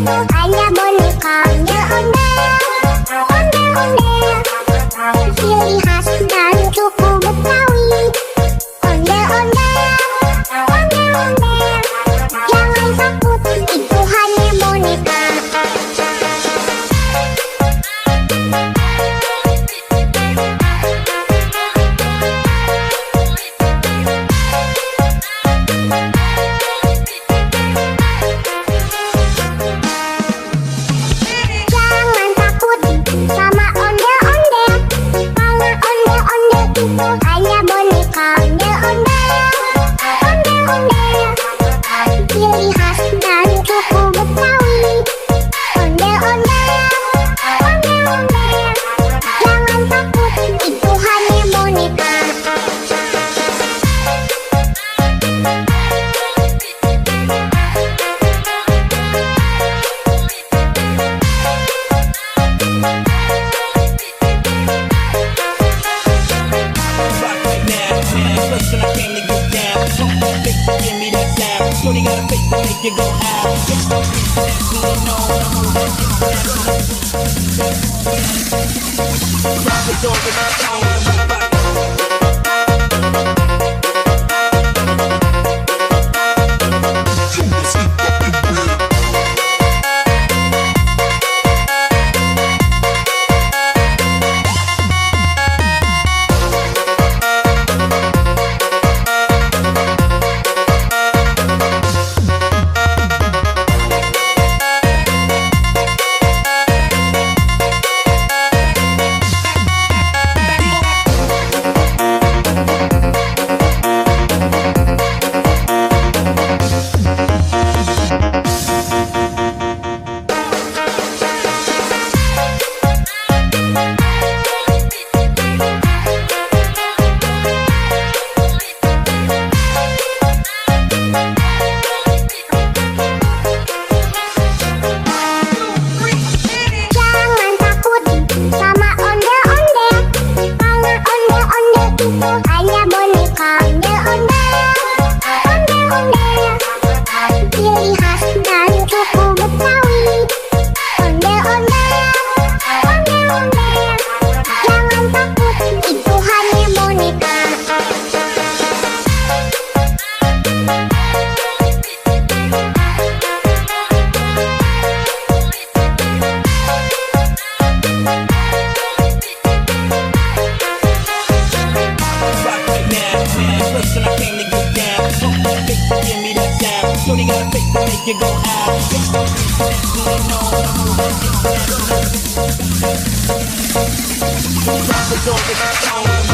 hanya boneka ondel-ondel, ciri khas dan suku Betawi. Ondel-ondel, jangan takut, itu hanya boneka. Jangan takut sama ondel-ondel, karena ondel-ondel itu hanya boneka ondel-ondel, ciri khas dan suku Betawi. Ondel-ondel, jangan takut, itu hanya boneka. Shorty got a face to make you go out. Rock the door with my phone. Jangan takut sama ondel-ondel, karena ondel-ondel itu hanya boneka ondel-ondel, ciri khas dan suku Betawi. Ondel-ondel, jangan takut, itu hanya boneka. Shorty got a face to make you go out. Rock the door with my phone.